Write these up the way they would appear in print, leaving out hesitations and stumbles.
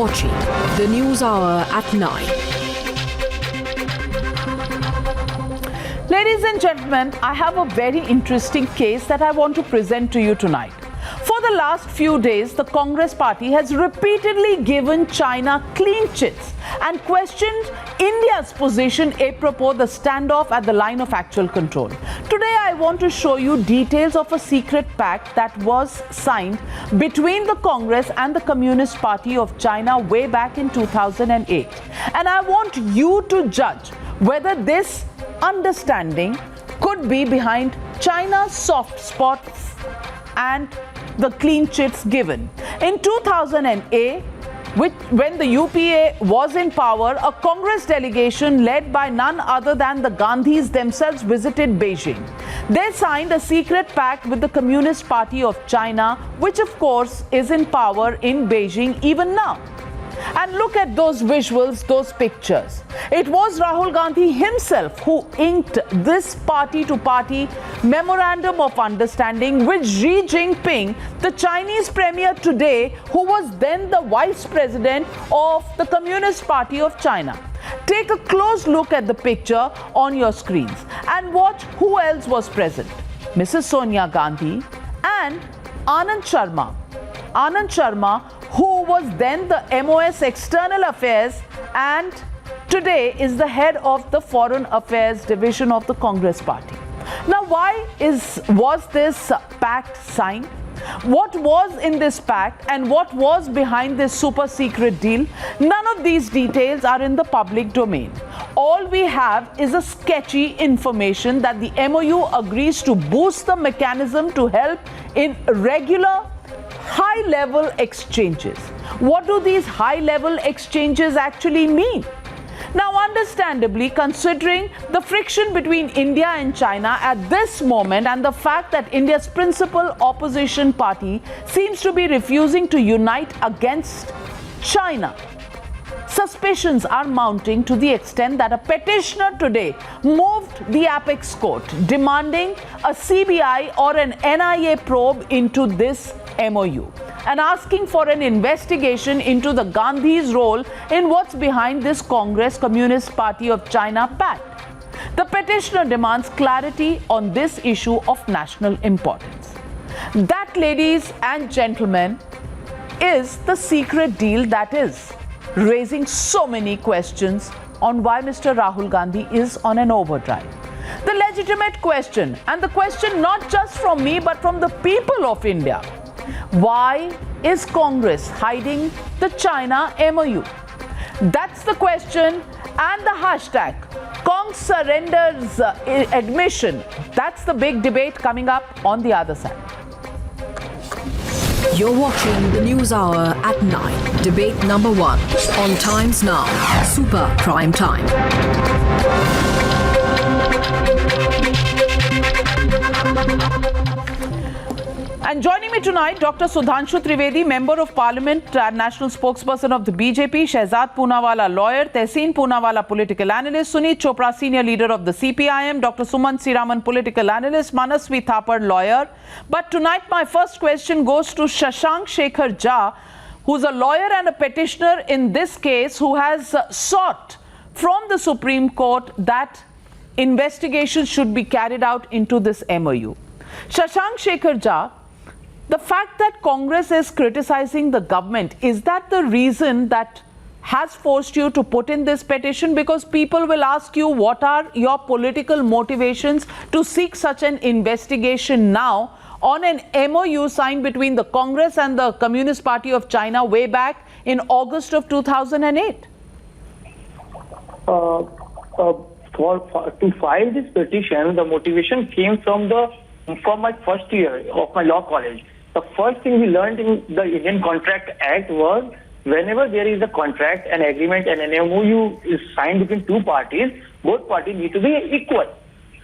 watching the News Hour at 9. Ladies and gentlemen, I have a very interesting case that I want to present to you tonight. For the last few days, the Congress party has repeatedly given China clean chits and questioned India's position apropos the standoff at the line of actual control. Today, I want to show you details of a secret pact that was signed between the Congress and the Communist Party of China way back in 2008. And I want you to judge whether this understanding could be behind China's soft spots and the clean chits given. In 2008, when the UPA was in power, a Congress delegation led by none other than the Gandhis themselves visited Beijing. They signed a secret pact with the Communist Party of China, which of course is in power in Beijing even now. And look at those visuals, those pictures. It was Rahul Gandhi himself who inked this party-to-party memorandum of understanding with Xi Jinping, the Chinese premier today, who was then the vice president of the Communist Party of China. Take a close look at the picture on your screens and watch who else was present. Mrs. Sonia Gandhi and Anand Sharma. Anand Sharma, who was then the MOS External Affairs and today is the head of the Foreign Affairs Division of the Congress Party. Now, why was this pact signed? What was in this pact and what was behind this super secret deal? None of these details are in the public domain. All we have is a sketchy information that the MOU agrees to boost the mechanism to help in regular high-level exchanges. What do these high-level exchanges actually mean? Now, understandably, considering the friction between India and China at this moment and the fact that India's principal opposition party seems to be refusing to unite against China, suspicions are mounting to the extent that a petitioner today moved the apex court demanding a CBI or an NIA probe into this MOU and asking for an investigation into the Gandhis' role in what's behind this Congress Communist Party of China pact. The petitioner demands clarity on this issue of national importance. That, ladies and gentlemen, is the secret deal that is raising so many questions on why Mr. Rahul Gandhi is on an overdrive. The legitimate question, and the question not just from me but from the people of India, why is Congress hiding the China MOU? That's the question, and the hashtag Cong surrenders admission. That's the big debate coming up on the other side. You're watching the News Hour at 9. Debate number 1 on Times Now, Super Prime Time. And joining me tonight, Dr. Sudhanshu Trivedi, Member of Parliament and National Spokesperson of the BJP, Shehzad Poonawala, lawyer, Tehseen Poonawala, political analyst, Sunit Chopra, Senior Leader of the CPIM, Dr. Sumant Siraman, political analyst, Manasvi Thapar, lawyer. But tonight, my first question goes to Shashank Shekhar Jha, who's a lawyer and a petitioner in this case, who has sought from the Supreme Court that investigations should be carried out into this MOU. Shashank Shekhar Jha, the fact that Congress is criticizing the government, is that the reason that has forced you to put in this petition? Because people will ask you, what are your political motivations to seek such an investigation now on an MOU signed between the Congress and the Communist Party of China way back in August of 2008? To file this petition, the motivation came from my first year of my law college. The first thing we learned in the Indian Contract Act was whenever there is a contract, an agreement, and an MOU is signed between two parties, both parties need to be equal.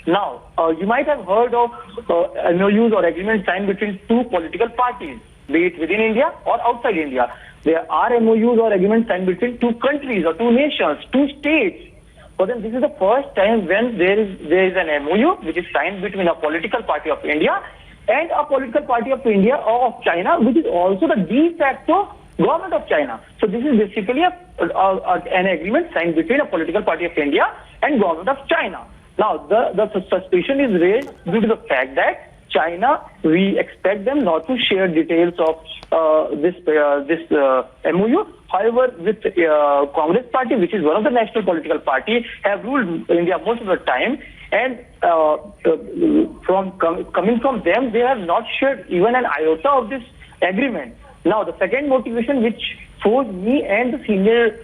Now, you might have heard of MOUs or agreements signed between two political parties, be it within India or outside India. There are MOUs or agreements signed between two countries or two nations, two states. But then this is the first time when there is an MOU which is signed between a political party of India and a political party of India or of China, which is also the de facto government of China. So this is basically an agreement signed between a political party of India and government of China. Now, the suspicion is raised due to the fact that China, we expect them not to share details of this MOU. However, with Congress party, which is one of the national political party, have ruled India most of the time, and coming from them, they have not shared even an iota of this agreement. Now, the second motivation which forced me and the senior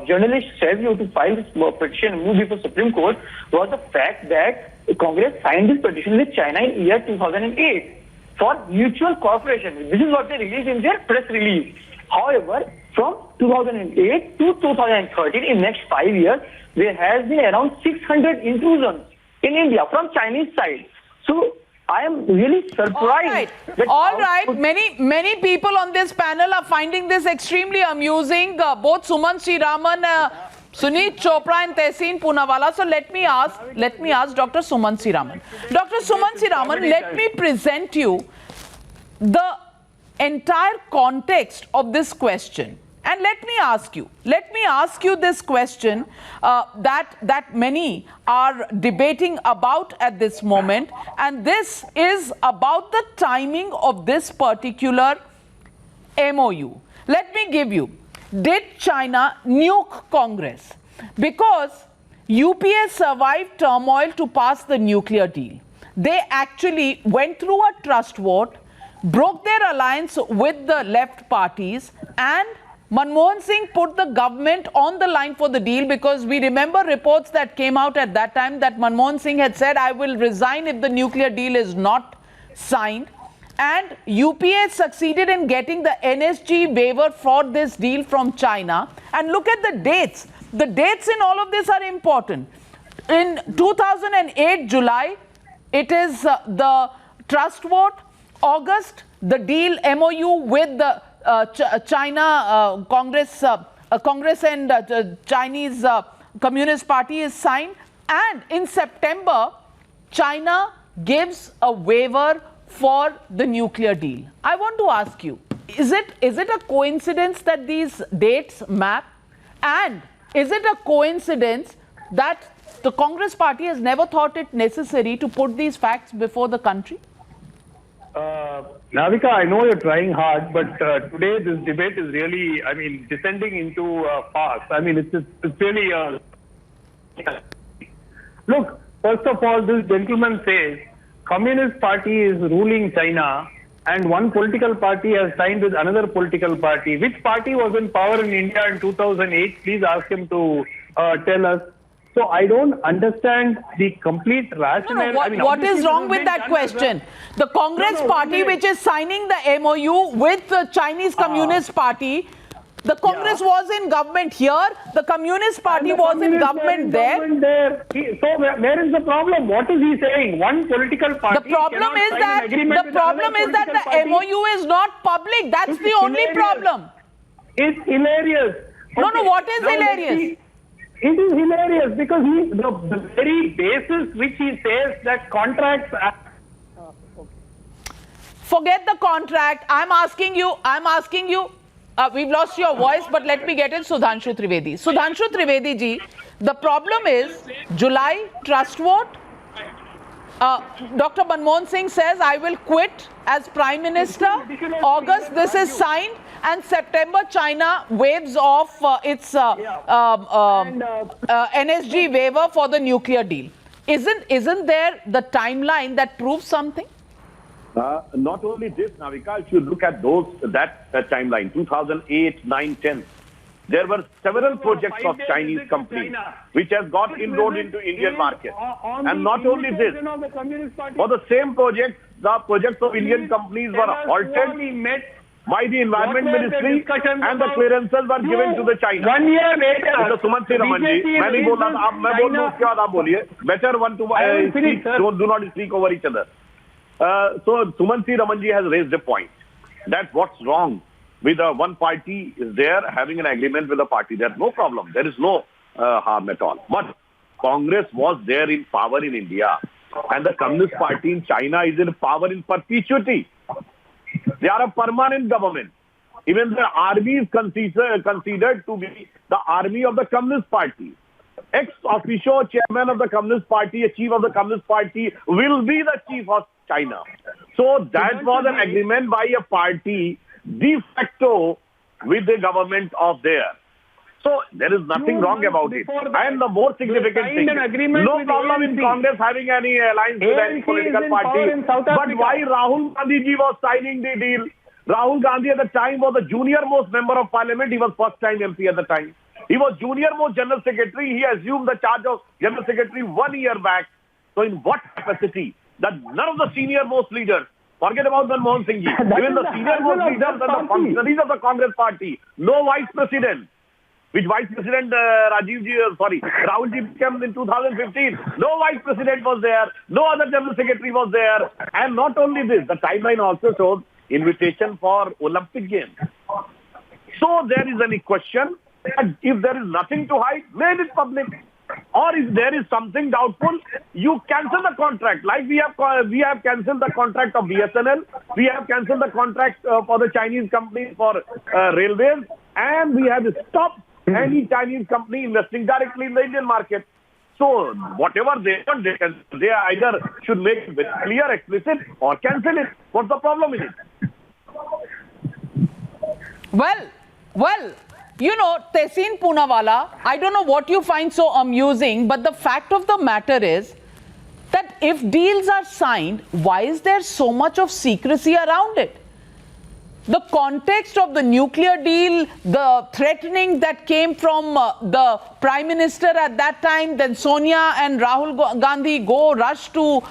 journalist Savio to file this petition and move before Supreme Court was the fact that Congress signed this petition with China in year 2008 for mutual cooperation. This is what they released in their press release. However, from 2008 to 2013, in next 5 years, there has been around 600 intrusions in India from Chinese side. So I am really surprised. All right. Many people on this panel are finding this extremely amusing. Both Sumant Sriraman, Suneet Chopra and Tehseen Poonawalla. So let me ask Dr. Sumant Sriraman. Dr. Sumant Sriraman, let me present you the entire context of this question. And let me ask you this question that many are debating about at this moment, and this is about the timing of this particular MOU. Let me give you, did China nuke Congress? Because UPA survived turmoil to pass the nuclear deal. They actually went through a trust vote, broke their alliance with the left parties, and Manmohan Singh put the government on the line for the deal, because we remember reports that came out at that time that Manmohan Singh had said, I will resign if the nuclear deal is not signed. And UPA succeeded in getting the NSG waiver for this deal from China. And look at the dates. The dates in all of this are important. In 2008 July, it is the trust vote. August, the deal MOU with the China Congress and Chinese Communist Party is signed, and in September China gives a waiver for the nuclear deal. I want to ask you, is it a coincidence that these dates map, and is it a coincidence that the Congress Party has never thought it necessary to put these facts before the country? Navika, I know you're trying hard, but today this debate is really, descending into farce. It's really... Look, first of all, this gentleman says Communist Party is ruling China and one political party has signed with another political party. Which party was in power in India in 2008? Please ask him to tell us. So I don't understand the complete rationale. What is wrong with that question? The Congress Party, which is signing the MOU with the Chinese Communist Party, the Congress was in government here, the Communist Party was in government there. So where is the problem? What is he saying? One political party. The problem is that the MOU is not public. That's the only problem. It's hilarious. No, what is hilarious? It is hilarious because the very basis which he says that contracts... Forget the contract. I'm asking you, we've lost your voice, but let me get in Sudhanshu Trivedi. Sudhanshu Trivedi ji, the problem is July trust vote. Dr. Manmohan Singh says, I will quit as Prime Minister. August, this is signed. And September, China waives off its NSG waiver for the nuclear deal. Isn't there the timeline that proves something? Not only this, Navika, if you look at that timeline, 2008, 9, 10, there were several projects of Chinese companies which has got inroad into Indian market. And not only this, for the same projects, the projects of Indian companies were halted by the Environment Ministry and the clearances were given to the China. 1 year later, Mr. Sumant Sriraman ji, मैं नहीं बोल रहा था, अब मैं बोल रहा हूँ, उसके बाद आप बोलिए. Better one to speak, do not speak over each other. So Sumant Sriraman ji has raised a point that what's wrong with one party is there having an agreement with a party. There's no problem. There is no harm at all. But Congress was there in power in India, and the Communist Party in China is in power in perpetuity. They are a permanent government. Even the army is considered to be the army of the Communist Party. Ex-officio chairman of the Communist Party, a chief of the Communist Party, will be the chief of China. So that was an agreement by a party de facto with the government of there. So there is nothing wrong about it. And the more significant thing, no problem in Congress having any alliance with any political party. But why Rahul Gandhi ji was signing the deal? Rahul Gandhi at the time was the junior most member of parliament. He was first time MP at the time. He was junior most general secretary. He assumed the charge of general secretary 1 year back. So in what capacity? That none of the senior most leaders, forget about Manmohan Singh ji, even the senior most leaders and the functionaries of the Congress party, no vice president. Which vice president Rahul ji became in 2015. No vice president was there. No other general secretary was there. And not only this, the timeline also shows invitation for Olympic Games. So there is any question. And if there is nothing to hide, made it public. Or if there is something doubtful, you cancel the contract. Like we have cancelled the contract of BSNL. We have cancelled the contract for the Chinese company for railways. And we have stopped any Chinese company investing directly in the Indian market. So whatever they want, they either should make it very clear, explicit, or cancel it. What's the problem in it? Well, you know, Tehseen Poonawalla, I don't know what you find so amusing, but the fact of the matter is that if deals are signed, why is there so much of secrecy around it? The context of the nuclear deal, the threatening that came from the Prime Minister at that time, then Sonia and Rahul Gandhi rush to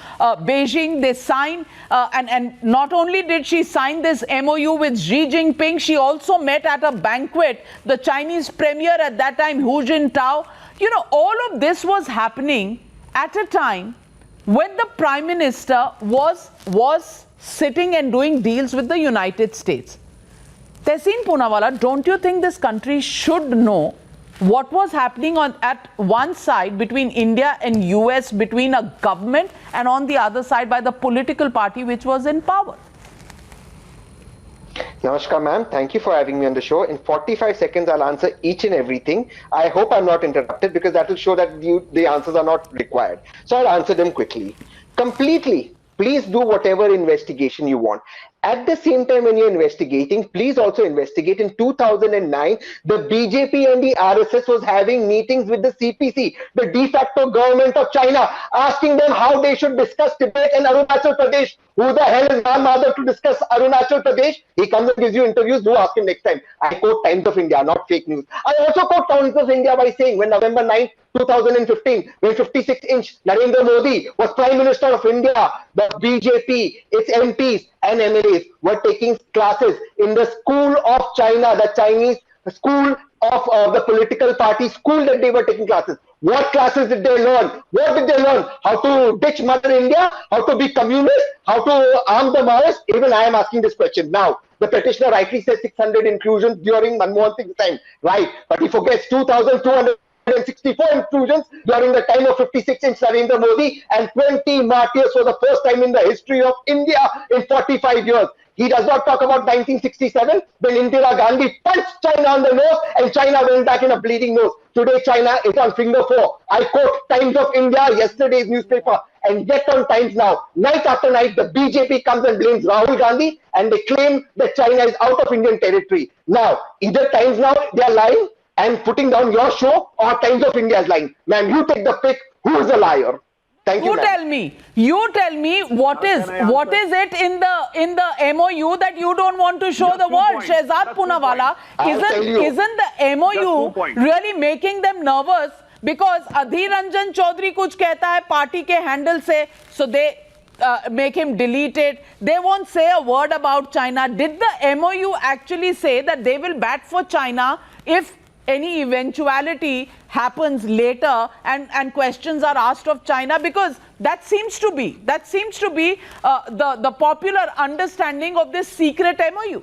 Beijing, they sign. And not only did she sign this MOU with Xi Jinping, she also met at a banquet the Chinese premier at that time, Hu Jintao. You know, all of this was happening at a time when the Prime Minister was sitting and doing deals with the United States. Tehseen Poonawalla, don't you think this country should know what was happening at one side between India and US, between a government, and on the other side by the political party which was in power? Namaskar, ma'am. Thank you for having me on the show. In 45 seconds, I'll answer each and everything. I hope I'm not interrupted because that will show that the answers are not required. So I'll answer them quickly. Completely. Please do whatever investigation you want. At the same time, when you're investigating, please also investigate. In 2009, the BJP and the RSS was having meetings with the CPC, the de facto government of China, asking them how they should discuss Tibet and Arunachal Pradesh. Who the hell is Ram Madhav to discuss Arunachal Pradesh? He comes and gives you interviews. Do ask him next time. I quote Times of India, not fake news. I also quote Times of India by saying when November 9th, 2015, when 56-inch Narendra Modi was Prime Minister of India, the BJP, its MPs and MLAs were taking classes in the school of China, the Chinese school of the political party school that they were taking classes. What classes did they learn? What did they learn? How to ditch Mother India? How to be communist? How to arm the Maoists? Even I am asking this question now. The petitioner rightly says 600 inclusions during Manmohan Singh's time. Right. But he forgets 2,264 inclusions during the time of 56-inch Narendra Modi and 20 martyrs for the first time in the history of India in 45 years. He does not talk about 1967 when Indira Gandhi punched China on the nose and China went back in a bleeding nose. Today China is on finger 4. I quote Times of India, yesterday's newspaper, and yet on Times Now. Night after night, the BJP comes and blames Rahul Gandhi and they claim that China is out of Indian territory. Now, either Times Now, they are lying and putting down your show, or Times of India is lying. Ma'am, you take the pick. Who is a liar? Thank you. You tell me what is it in the MOU that you don't want to show the world? Shehzad Poonawalla, isn't the MOU really making them nervous because Adhir Ranjan Chaudhary kuch kehta hai party ke handle se, so they make him delete it. They won't say a word about China. Did the MOU actually say that they will bat for China if any eventuality happens later and questions are asked of China? Because that seems to be the popular understanding of this secret MOU.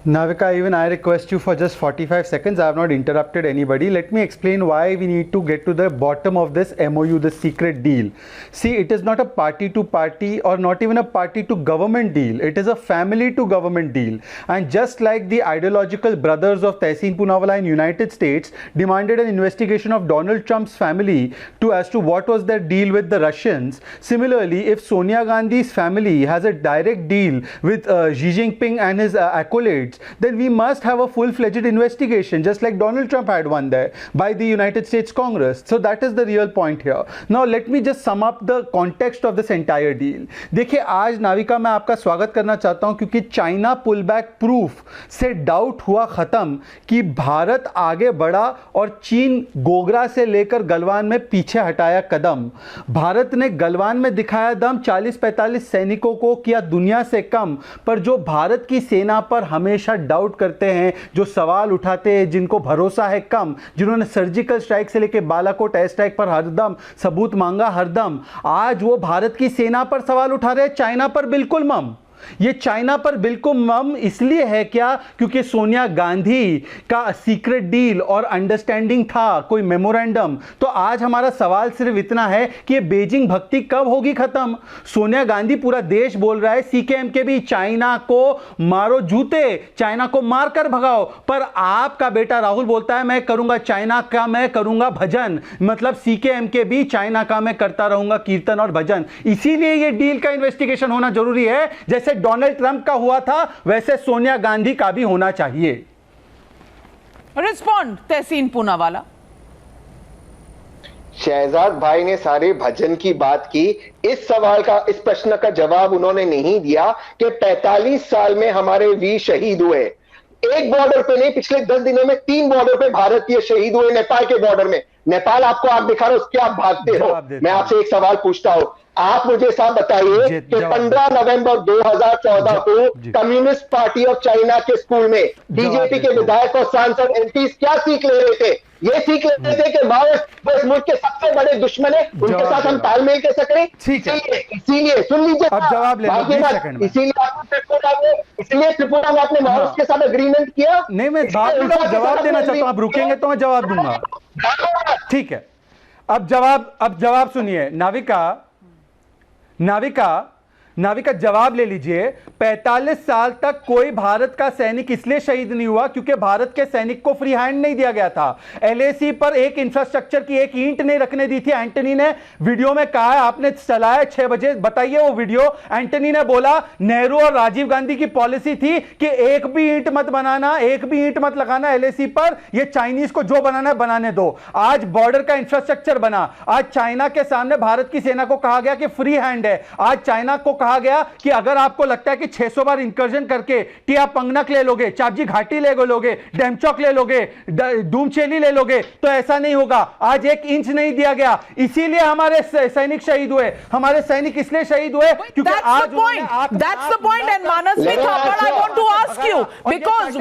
Navika, even I request you for just 45 seconds. I have not interrupted anybody. Let me explain why we need to get to the bottom of this MOU, the secret deal. See, it is not a party to party or not even a party to government deal. It is a family to government deal. And just like the ideological brothers of Tehseen Poonawalla in United States demanded an investigation of Donald Trump's family as to what was their deal with the Russians, similarly, if Sonia Gandhi's family has a direct deal with Xi Jinping and his accolades, then we must have a full-fledged investigation, just like Donald Trump had one there by the United States Congress. So that is the real point here. Now let me just sum up the context of this entire deal. देखिए, आज नाविका मैं आपका स्वागत करना चाहता हूं क्योंकि China pull back proof से डाउट हुआ खत्म कि भारत आगे बढ़ा और चीन गोगरा से लेकर गलवान में पीछे हटाया कदम। भारत ने गलवान में दिखाया दम, 40-45 सैनिकों को किया दुनिया से कम, पर जो भारत की सेना पर हमेशा डाउट करते हैं, जो सवाल उठाते हैं, जिनको भरोसा है कम, जिन्होंने सर्जिकल स्ट्राइक से लेकर बालाकोट एयर स्ट्राइक पर हरदम सबूत मांगा हरदम, आज वो भारत की सेना पर सवाल उठा रहे हैं, चाइना पर बिल्कुल मम। ये चाइना पर बिल्कुल मम इसलिए है क्या? क्योंकि सोनिया गांधी का सीक्रेट डील और अंडरस्टैंडिंग था, कोई मेमोरेंडम। तो आज हमारा सवाल सिर्फ इतना है कि ये बीजिंग भक्ति कब होगी खत्म? सोनिया गांधी, पूरा देश बोल रहा है, सीकेएम के भी, चाइना को मारो जूते, चाइना को मारकर भगाओ, पर आपका बेटा राहुल बोलता है मैं करूंगा चाइना का, मैं करूंगा भजन। मतलब सीकेएम के भी चाइना का मैं करता रहूंगा कीर्तन और भजन। इसीलिए ये डील का इन्वेस्टिगेशन होना जरूरी है। जैसे डोनाल्ड ट्रंप का हुआ था वैसे सोनिया गांधी का भी होना चाहिए। रिस्पॉन्ड तहसीन पूनावाला। शहजाद भाई ने सारे भजन की बात की, इस सवाल का, इस प्रश्न का जवाब उन्होंने नहीं दिया कि 45 साल में हमारे वीर शहीद हुए। एक बॉर्डर पे नहीं, पिछले 10 दिनों में 3 बॉर्डर पे भारतीय शहीद हुए। नेपाल के बॉर्डर में, नेपाल आपको आग दिखा रहा है, उसके आप भागते हो। मैं आपसे एक सवाल पूछता हूं, आप मुझे साहब बताइए कि 15 नवंबर 2014 को कम्युनिस्ट पार्टी ऑफ चाइना के स्कूल में बीजेपी के विधायक और सांसद एमपी क्या सीख ले रहे थे? ये सीख लेते थे कि माओवादी इस मुल्क के सबसे बड़े दुश्मन है, उनके साथ हम तालमेल कैसे करें। इसीलिए सुन लीजिए, अब जवाब ले लो, इसीलिए त्रिपुरा में आपने माओवादी के साथ एग्रीमेंट किया। नहीं, मैं जवाब देना चाहता हूं, आप रुकेंगे तो मैं जवाब दूंगा। ठीक है, अब जवाब सुनिए। नाविका जवाब ले लीजिए। 45 साल तक कोई भारत का सैनिक इसलिए शहीद नहीं हुआ क्योंकि भारत के सैनिक को फ्री हैंड नहीं दिया गया था। एलएसी पर एक इंफ्रास्ट्रक्चर की एक ईंट नहीं रखने दी थी। एंटनी ने वीडियो में कहा है, आपने चलाया 6 बजे, बताइए वो वीडियो। एंटनी ने बोला नेहरू और राजीव गांधी की पॉलिसी थी कि एक भी ईंट मत बनाना, एक भी ईंट मत लगाना एलएसी पर, ये चाइनीज को जो बनाना है बनाने दो। आज बॉर्डर का इंफ्रास्ट्रक्चर बना, आज चाइना के सामने भारत की सेना को कहा गया कि फ्री हैंड है। आज चाइना को कहा गया कि अगर आपको लगता है कि 600 बार इंकर्जन करके टिया पंगनक ले लोगे, चापजी घाटी ले लोगे, डेमचौक ले लोगे, डूमचेली ले लोगे, तो ऐसा नहीं होगा। आज 1 इंच नहीं दिया गया, इसीलिए हमारे सैनिक शहीद हुए। हमारे सैनिक इसलिए शहीद हुए क्योंकि आज that's the point. And Manasvi Thapar, I want to ask you, because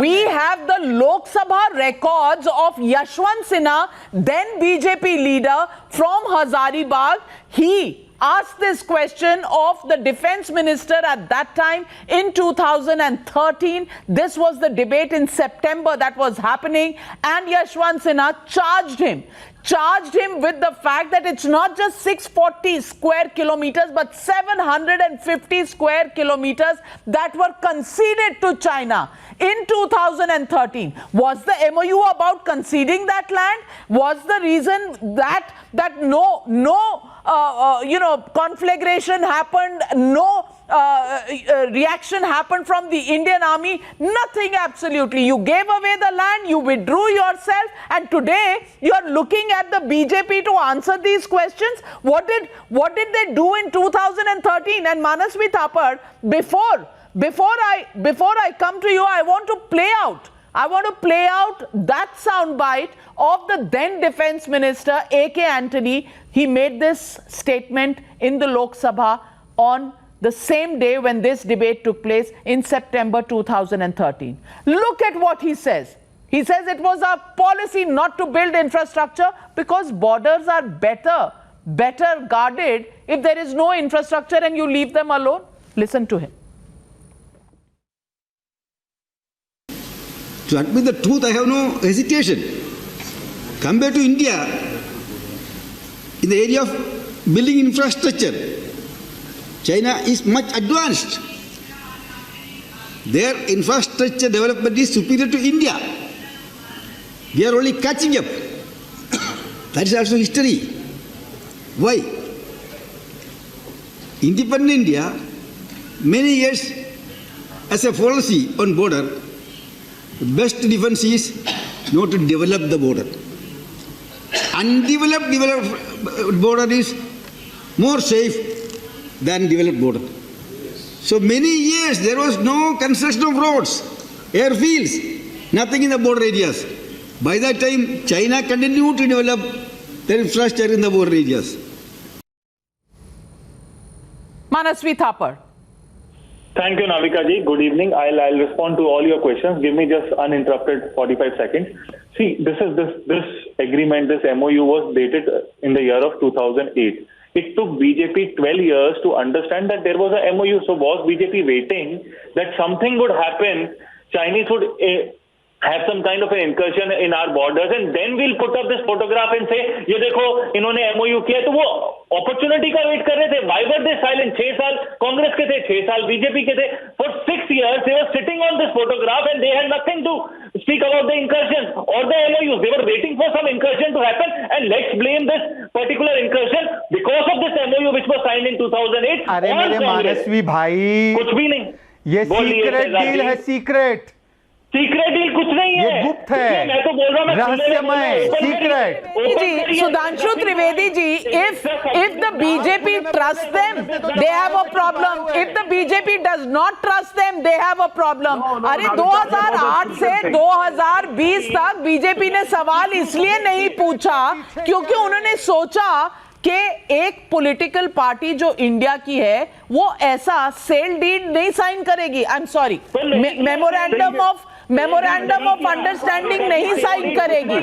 we have the Lok Sabha records of Yashwant Sinha, then BJP leader from Hazaribagh. He asked this question of the defense minister at that time in 2013. This was the debate in September that was happening, and Yashwant Sinha charged him with the fact that it's not just 640 square kilometers but 750 square kilometers that were conceded to China in 2013. Was the MOU about conceding that land? Was the reason that no conflagration happened, no reaction happened from the Indian army? Nothing, absolutely. You gave away the land, you withdrew yourself, and today you are looking at the BJP to answer these questions. What did they do in 2013? And Manasvi Thapar, before I come to you, I want to play out that soundbite of the then Defense Minister A.K. Antony. He made this statement in the Lok Sabha on the same day when this debate took place in September 2013. Look at what he says. He says it was our policy not to build infrastructure because borders are better guarded if there is no infrastructure and you leave them alone. Listen to him. To admit the truth, I have no hesitation. Compared to India, in the area of building infrastructure, China is much advanced. Their infrastructure development is superior to India. We are only catching up. That is also history. Why? Independent India, many years as a policy on border, the best defense is not to develop the border. Undeveloped border is more safe than developed border. So many years there was no construction of roads, airfields, nothing in the border areas. By that time, China continued to develop their infrastructure in the border areas. Manasvi Thapar. Thank you, Navika ji. Good evening. I'll respond to all your questions. Give me just uninterrupted 45 seconds. See, this agreement, this MOU was dated in the year of 2008. It took BJP 12 years to understand that there was a MOU. So was BJP waiting that something would happen, Chinese would have some kind of an incursion in our borders, and then we'll put up this photograph and say, ये देखो इन्होंने MOU किया, तो वो opportunity का wait कर रहे थे. Why were they silent? 6 साल कांग्रेस के थे, 6 साल बीजेपी के थे. For 6 years they were sitting on this photograph and they had nothing to speak about the incursion or the MOUs. They were waiting for some incursion to happen, and let's blame this particular incursion because of this MOU which was signed in 2008. अरे मेरे मानसवी भाई, कुछ भी नहीं. ये secret deal है, secret deal कुछ नहीं है, ये गुप्त है, मैं तो बोल रहा हूं, रहस्यमय, secret. Ji, Sudhanshu Trivedi ji, if the BJP trusts them, they have a problem. If the BJP does not trust them, they have a problem. अरे 2008 से 2020 तक बीजेपी ने सवाल इसलिए नहीं पूछा क्योंकि उन्होंने सोचा कि एक पॉलिटिकल पार्टी जो इंडिया की है वो ऐसा सेल डीड नहीं साइन करेगी. I am sorry, memorandum of understanding नहीं साइन करेगी.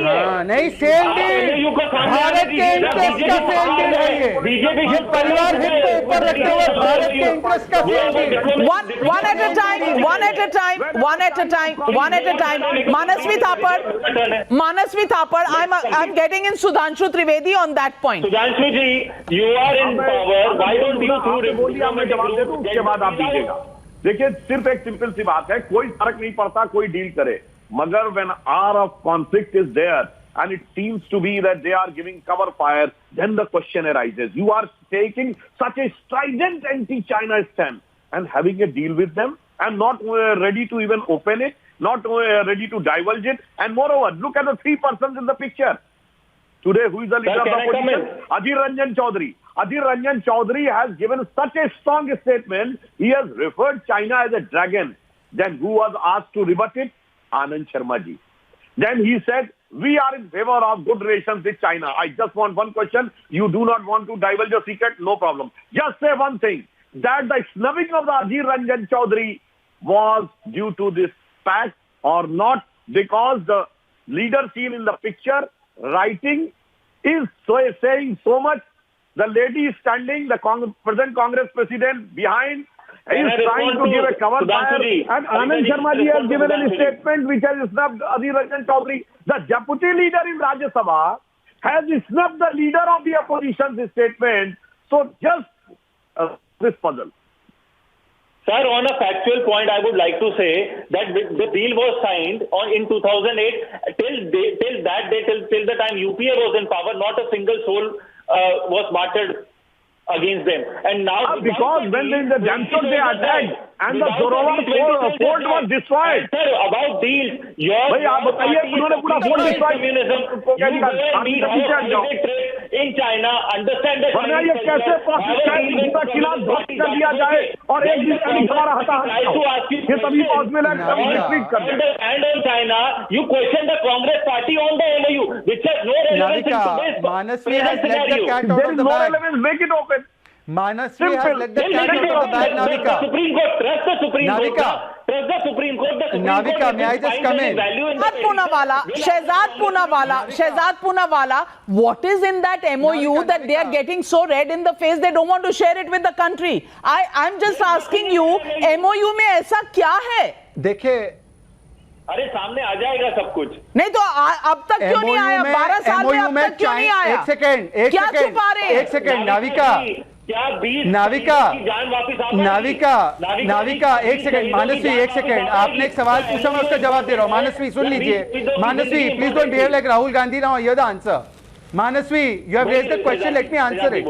नहीं, सेल डीड भारत के इंटरेस्ट का सेल डीड है. ये परिवार हित को ऊपर रखते हुए भारत के इंटरेस्ट का sale deed. One at a time. Manasvi Thapar, I'm getting in Sudhanshu Trivedi on that point. Sudhanshu ji, you are in power. Why don't you मैं जवाब दे दूं, उसके बाद आप दीजिएगा. देखिए, सिर्फ एक सिंपल सी बात है, कोई फर्क नहीं पड़ता कोई डील करे, मगर when hour of conflict is there and it seems to be that they are giving cover fire, then the question arises. You are taking such a strident anti-China stand and having a deal with them and not ready to even open it, not ready to divulge it, and moreover, look at the 3 persons in the picture. Today, who is the leader of the opposition? Adhir Ranjan Chaudhary. Adhir Ranjan Chaudhary has given such a strong statement. He has referred China as a dragon. Then who was asked to rebut it? Anand Sharma ji. Then he said, we are in favor of good relations with China. I just want one question. You do not want to divulge your secret? No problem. Just say one thing. That the snubbing of the Adhir Ranjan Chaudhary was due to this pact or not, because the leader seen in the picture writing is saying so much. The lady is standing, the present Congress president behind is trying to give a cover fire, and Anand Sharma ji has given a statement which has snubbed Adhir Ranjan Chaudhary. The deputy leader in Rajya Sabha has snubbed the leader of the opposition's statement. So just this puzzle. Sir, on a factual point, I would like to say that the deal was signed in 2008. Till the time UPA was in power, not a single soul was martyred against them. And now because when the Jamshedpur they attacked and the Zorawa fort was destroyed. Sir, about deals, your communism, in China, understand that and on China, you question the Congress party on the MOU, which has no relevance in today's Manasvi has let the cat out there of is the no bag. relevance, make it open. Manasvi has let the cat out of the bag, Navika. The Supreme Court, trust the Supreme Court. Trust the Supreme Court. The Supreme Navika, Court may I just come in? Shehzad Poonawalla, what is in that MOU that they are getting so red in the face they don't want to share it with the country? I'm just asking you, MOU में ऐसा क्या है? देखिए, अरे सामने आ जाएगा सब कुछ। नहीं तो अब तक क्यों नहीं आया? 12 साल में अब तक क्यों नहीं आया? एक सेकेंड, क्या छुपा रहे हैं? एक सेकेंड नाविका, क्या 20 नाविका, जान वापिस आ पाएगी? नाविका एक सेकेंड, मानसवी एक सेकेंड, आपने एक सवाल पूछा, मैं उसका जवाब दे रहा हूँ। मानसवी सुन लीजिए, Manasvi please don't behave like Rahul Gandhi now, hear the answer. Manasvi, you have raised the question, let me answer it.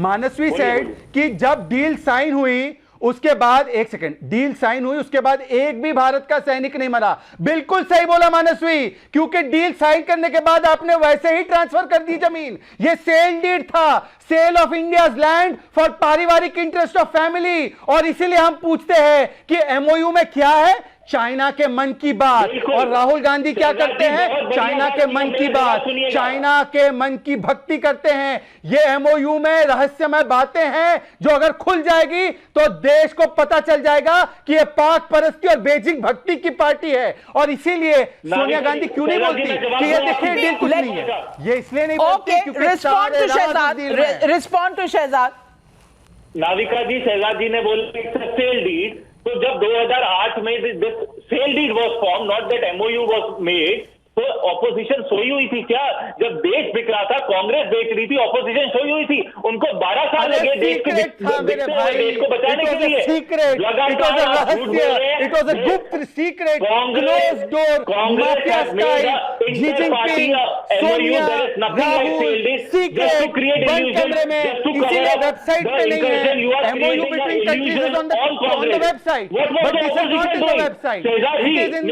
Manasvi said कि जब डील साइन हुई उसके बाद, एक सेकंड, डील साइन हुई उसके बाद एक भी भारत का सैनिक नहीं मरा। बिल्कुल सही बोला मानसवी, क्योंकि डील साइन करने के बाद आपने वैसे ही ट्रांसफर कर दी जमीन। ये सेल डीड था, sale of India's land for पारिवारिक इंटरेस्ट ऑफ फैमिली। और इसीलिए हम पूछते हैं कि एमओयू में क्या है? चाइना के मन की बात। और राहुल गांधी क्या करते हैं? चाइना के मन की बात, चाइना के मन की भक्ति करते हैं। ये एमओयू में रहस्यमय बातें हैं जो अगर खुल जाएगी तो देश को पता चल जाएगा कि ये पाक परस्ती और बेजिंग भक्ति की पार्टी है। और इसीलिए सोनिया गांधी क्यों नहीं बोलती कि ये देखिए डील कुछ नहीं है? ये इसलिए नहीं बोलती क्योंकि रिस्पॉन्ड टू शहजाद। नाविका जी, शहजाद जी ने बोला सेल डीड। तो जब 2008 में this sale deed was form, not that MOU was made, तो ऑपोजिशन सोई हुई थी क्या? जब देश बिक रहा था, कांग्रेस बेच रही थी, ऑपोजिशन सोई हुई थी। उनको 12 साल लगे देश को बचाने के लिए। गुप्त secret, close door, mafia style, Xi Jinping, Sonia, Rahul, secret, बंद कमरे में, इसीलिए वेबसाइट पे नहीं है। MOU between countries is on the website, but this is not in the website, it is in the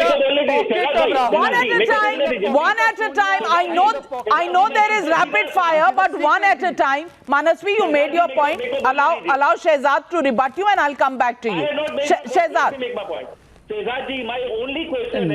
pocket of Rahul. One at a time. I know there is rapid fire, but one at a time. Manasvi, you made your point. Allow Shehzad to rebut you, and I'll come back to you. Shehzad. Shehzad ji, my only question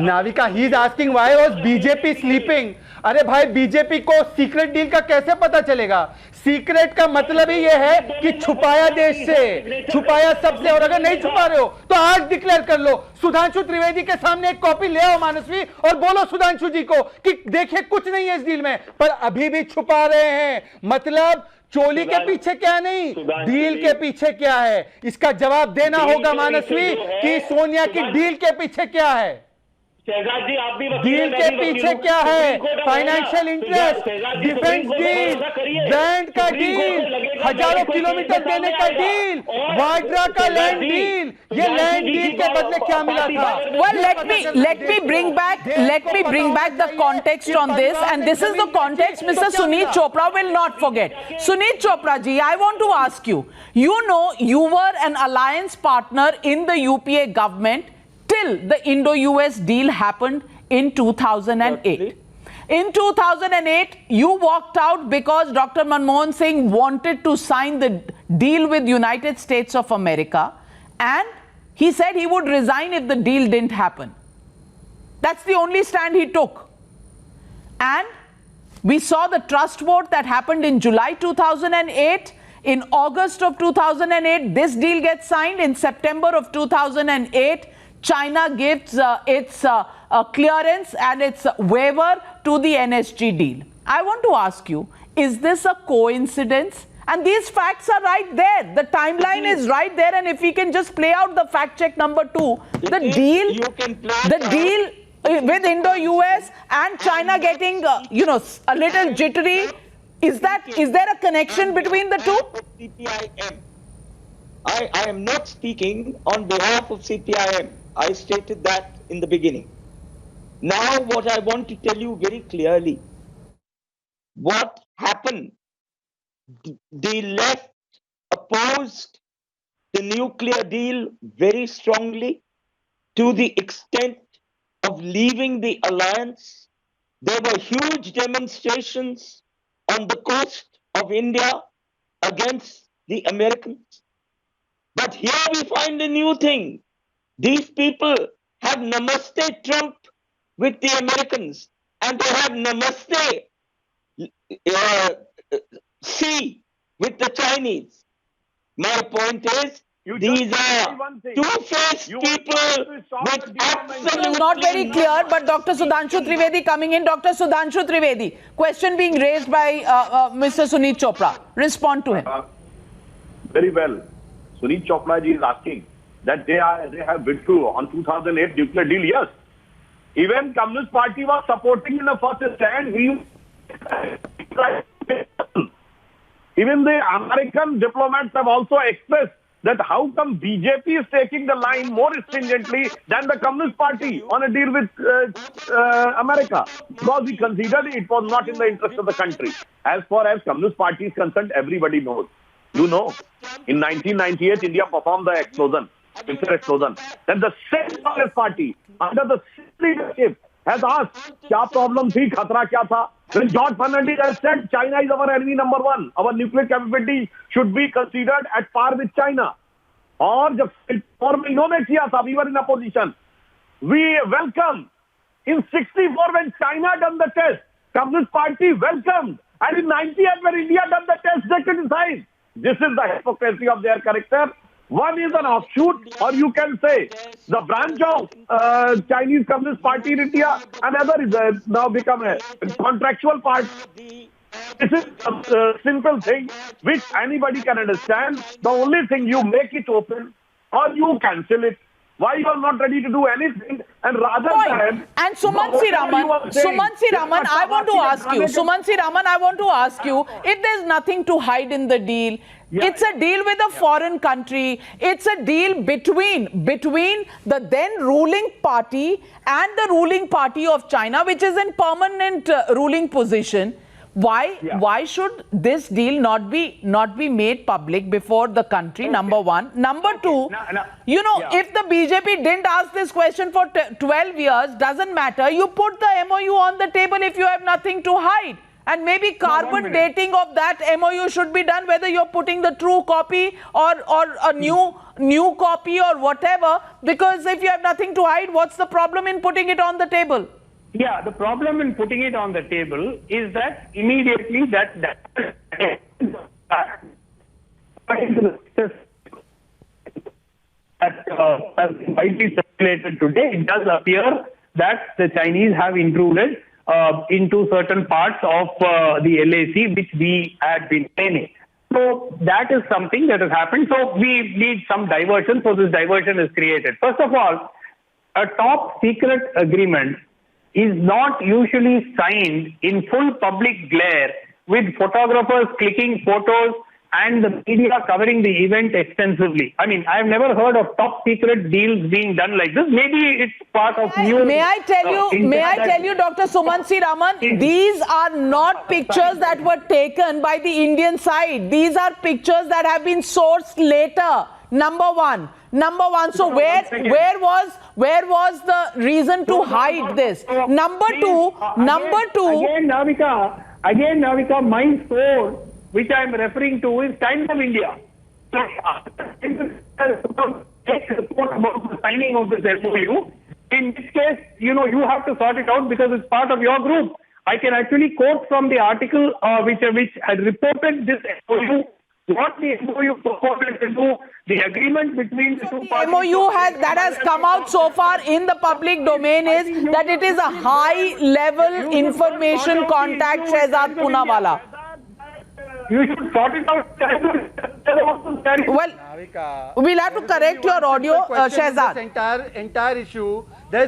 Navika, he is asking why was BJP sleeping? अरे भाई, BJP को secret deal का कैसे पता चलेगा? Secret का मतलब ही ये है कि छुपाया देश से, छुपाया सबसे। और अगर नहीं छुपा रहे हो तो आज डिक्लेयर कर लो। सुधांशु त्रिवेदी के सामने एक कॉपी ले आओ मानसवी, और बोलो सुधांशु जी को कि देखिए कुछ नहीं है इस डील में, पर अभी भी छुपा रहे हैं। मतलब चोली के पीछे क्या नहीं, डील के पीछे क्या है, इसका जवाब देना होगा मानसवी कि सोनिया की डील के पीछे क्या है। शहजाद जी, आप भी डील के पीछे क्या है? Financial interest, defence deal, land का डील, हजारों किलोमीटर देने का डील, वाड्रा का लैंड डील। ये लैंड डील के बदले क्या मिला था? Well, let me bring back the context on this, and this is the context Mr. Suneet Chopra will not forget. Suneet Chopra ji, I want to ask you. You know, you were an alliance partner in the UPA government till the Indo-US deal happened in 2008. In 2008, you walked out because Dr. Manmohan Singh wanted to sign the deal with United States of America, and he said he would resign if the deal didn't happen. That's the only stand he took. And we saw the trust vote that happened in July 2008. In August of 2008, this deal gets signed. In September of 2008, China gives its clearance and its waiver to the NSG deal. I want to ask you, is this a coincidence? And these facts are right there. The timeline is right there. And if we can just play out the fact check number 2, the deal with Indo-US and China getting, a little jittery, is there a connection between the two? CPIM. I am not speaking on behalf of CPIM. I stated that in the beginning. Now what I want to tell you very clearly, what happened, the left opposed the nuclear deal very strongly to the extent of leaving the alliance. There were huge demonstrations on the coast of India against the Americans. But here we find a new thing. These people have Namaste Trump with the Americans, and they have Namaste Xi with the Chinese. My point is, these are two-faced people with absolute... Not very clear, but Dr. Sudhanshu Trivedi coming in. Dr. Sudhanshu Trivedi, question being raised by Mr. Suneet Chopra. Respond to him. Very well. Suneet Chopra ji is asking that they have withdrew on 2008 nuclear deal. Yes, even Communist Party was supporting in the first stand. Even the American diplomats have also expressed that how come BJP is taking the line more stringently than the Communist Party on a deal with America, because we considered it was not in the interest of the country. As far as Communist Party is concerned, everybody knows. You know, in 1998, India performed the explosion, nuclear explosion. Then the same Congress Party, under the same leadership, has asked, kya problem thi, khatra kya tha? When George Fernandez has said, China is our enemy number one. Our nuclear capability should be considered at par with China. और जब 4 महीनों में किया था, we were in opposition. We welcome. In 64, when China done the test, Communist Party welcomed. And in 98, when India done the test, they criticized. This is the hypocrisy of their character. One is an offshoot, or you can say the branch of Chinese Communist Party in India. Another is now become a contractual part. This is a simple thing which anybody can understand. The only thing, you make it open or you cancel it. Why you are not ready to do anything? And rather than... And Sumansi Raman, I want to ask you, if there's nothing to hide in the deal, it's a deal with a foreign country. It's a deal between the then ruling party and the ruling party of China, which is in permanent ruling position. Why should this deal not be made public before the country? Okay. Number one. Number two, if the BJP didn't ask this question for 12 years, doesn't matter. You put the MOU on the table if you have nothing to hide. And maybe carbon dating of that MOU should be done, whether you're putting the true copy or a new copy or whatever. Because if you have nothing to hide, what's the problem in putting it on the table? Yeah, the problem in putting it on the table is that immediately that as widely circulated today, it does appear that the Chinese have intruded into certain parts of the LAC, which we had been planning. So that is something that has happened. So we need some diversion. So this diversion is created. First of all, a top secret agreement is not usually signed in full public glare with photographers clicking photos and the media covering the event extensively. I mean, I've never heard of top secret deals being done like this. Maybe it's part of new... May I tell you, Dr. Sumansi Raman, these are not pictures that were taken by the Indian side. These are pictures that have been sourced later. Number one. So where was the reason to hide this? Number two. Again, Navika, my source, which I am referring to, is Times of India. So, report about the signing of this MOU. In this case, you have to sort it out because it's part of your group. I can actually quote from the article which had reported this MOU. What the MOU purported to do, the agreement between the two parties... The MOU that has come out so far in the public domain is that it is a high-level information contact, Shehzad Poonawalla. You should sort it out. Well, we'll have to correct your audio, Shehzad. This entire issue, there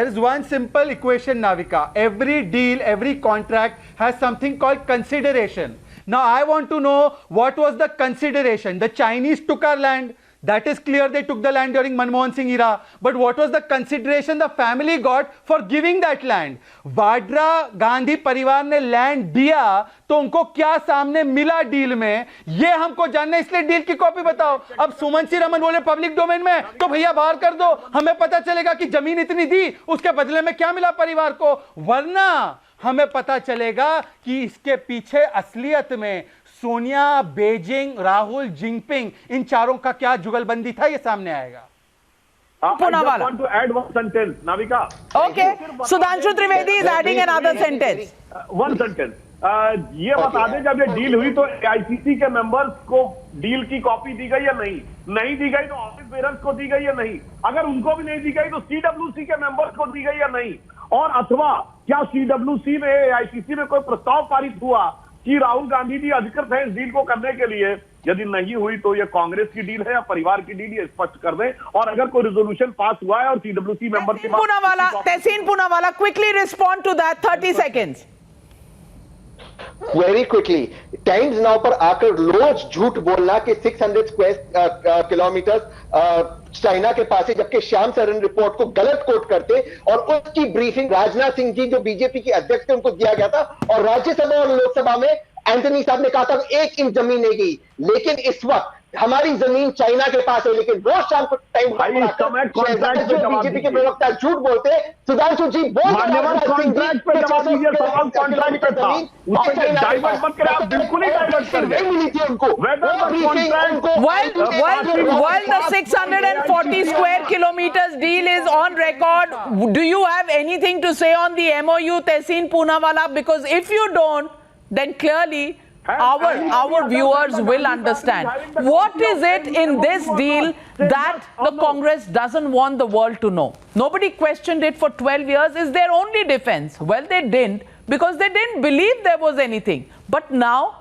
is one simple equation, Navika. Every deal, every contract has something called consideration. Now, I want to know what was the consideration. The Chinese took our land. That is clear, they took the land during Manmohan Singh era. But what was the consideration the family got for giving that land? Vadra Gandhi परिवार ने land दिया तो उनको क्या सामने मिला deal में, ये हमको जानना, इसलिए डील की कॉपी बताओ. अब सुमंसी रमन बोले पब्लिक डोमेन में, तो भैया बाहर कर दो, हमें पता चलेगा कि जमीन इतनी दी, उसके बदले में क्या मिला परिवार को. वरना हमें पता चलेगा कि इसके पीछे असलियत में सोनिया, बेजिंग, राहुल, जिनपिंग, इन चारों का क्या जुगलबंदी था, ये सामने आएगा. I just want to add one sentence, Navika. Okay, Sudhanshu Trivedi is adding another sentence. One sentence. ये बता दें, जब ये डील हुई तो आईसीसी के मेंबर्स को डील की कॉपी दी गई या नहीं दी गई तो ऑफिस बेयरर्स को दी गई या नहीं, अगर उनको भी नहीं दी गई तो सीडब्ल्यूसी के मेंबर्स को दी गई या नहीं, और अथवा क्या सीडब्ल्यूसी में, आईसीसी में कोई प्रस्ताव पारित हुआ कि राहुल गांधी जी अधिकृत है इस डील को करने के लिए, यदि नहीं हुई तो ये कांग्रेस की डील है या परिवार की डील, ये स्पष्ट कर दें। और अगर कोई रेजोल्यूशन पास हुआ है और सीडब्ल्यूसी मेंबर के Tehseen Poonawalla, quickly respond to that, 30 seconds. Very quickly, Times Now पर आकर रोज झूठ बोलना कि 600 स्क्वायर किलोमीटर चाइना के पास है, जबकि श्याम सरन रिपोर्ट को गलत कोट करते और उसकी ब्रीफिंग राजनाथ सिंह जी जो बीजेपी के अध्यक्ष थे उनको दिया गया था, और राज्यसभा और लोकसभा में एंथनी साहब ने कहा था 1 इंच जमीन नहीं गई। लेकिन इस वक्त हमारी जमीन चाइना के पास है, लेकिन रोज शाम को टाइम बीजेपी के प्रवक्ता झूठ बोलते। सुधांशु जी बोल मिली थी उनको। While the 640 square kilometers deal is on record, do you have anything to say on the MOU, Tehseen Poonawalla? Because if you don't, then clearly our viewers will understand. What is it in this deal that the Congress doesn't want the world to know? Nobody questioned it for 12 years. Is their only defense? Well, they didn't, because they didn't believe there was anything. But now,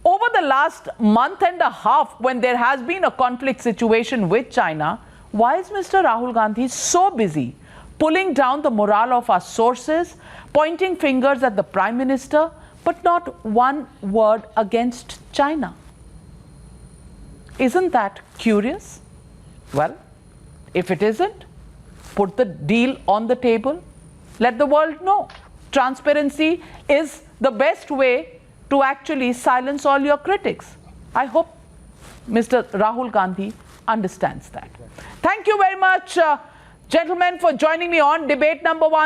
over the last month and a half, when there has been a conflict situation with China, why is Mr. Rahul Gandhi so busy pulling down the morale of our sources, pointing fingers at the Prime Minister, but not one word against China? Isn't that curious? Well, if it isn't, put the deal on the table. Let the world know. Transparency is the best way to actually silence all your critics. I hope Mr. Rahul Gandhi understands that. Thank you very much, gentlemen, for joining me on debate number 1.